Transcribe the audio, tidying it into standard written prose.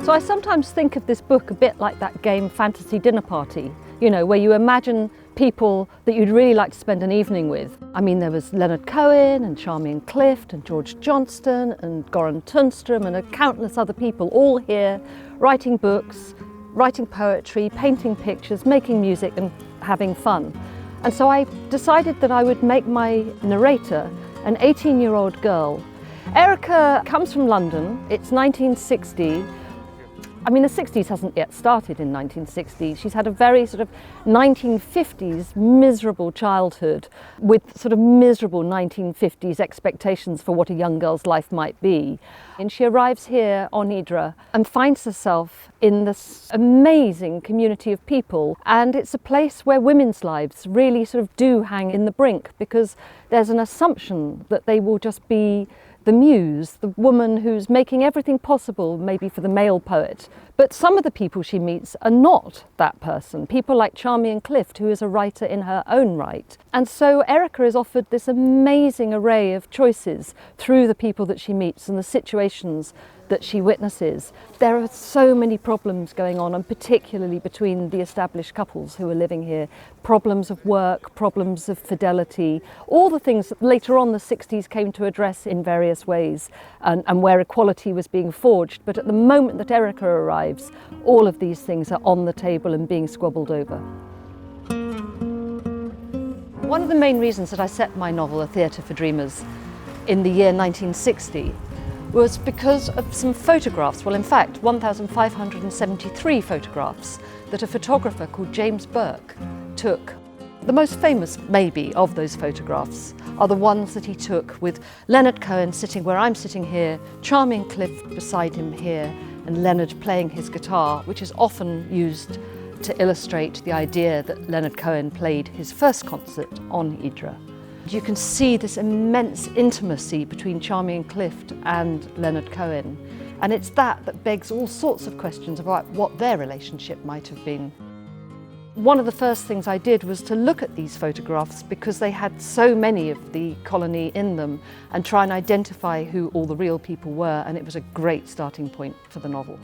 So I sometimes think of this book a bit like that game Fantasy Dinner Party, you know, where you imagine people that you'd really like to spend an evening with. I mean, there was Leonard Cohen and Charmian Clift and George Johnston and Goran Tunstrom and countless other people all here writing books, writing poetry, painting pictures, making music and having fun. And so I decided that I would make my narrator an 18-year-old girl. Erica comes from London. It's 1960. I mean, the 60s hasn't yet started in 1960. She's had a very sort of 1950s miserable childhood with sort of miserable 1950s expectations for what a young girl's life might be. And she arrives here on Hydra and finds herself in this amazing community of people. And it's a place where women's lives really sort of do hang in the brink, because there's an assumption that they will just be the muse, the woman who's making everything possible maybe for the male poet. But some of the people she meets are not that person. People like Charmian Clift, who is a writer in her own right. And so Erica is offered this amazing array of choices through the people that she meets and the situations that she witnesses. There are so many problems going on, and particularly between the established couples who are living here. Problems of work, problems of fidelity, all the things that later on the 60s came to address in various ways, and where equality was being forged. But at the moment that Erica arrives, all of these things are on the table and being squabbled over. One of the main reasons that I set my novel A Theatre for Dreamers in the year 1960 was because of some photographs, well in fact 1,573 photographs that a photographer called James Burke took. The most famous maybe of those photographs are the ones that he took with Leonard Cohen sitting where I'm sitting here, Charmian Clift beside him here, and Leonard playing his guitar, which is often used to illustrate the idea that Leonard Cohen played his first concert on Hydra. You can see this immense intimacy between Charmian Clift and Leonard Cohen, and it's that begs all sorts of questions about what their relationship might have been. One of the first things I did was to look at these photographs, because they had so many of the colony in them, and try and identify who all the real people were, and it was a great starting point for the novel.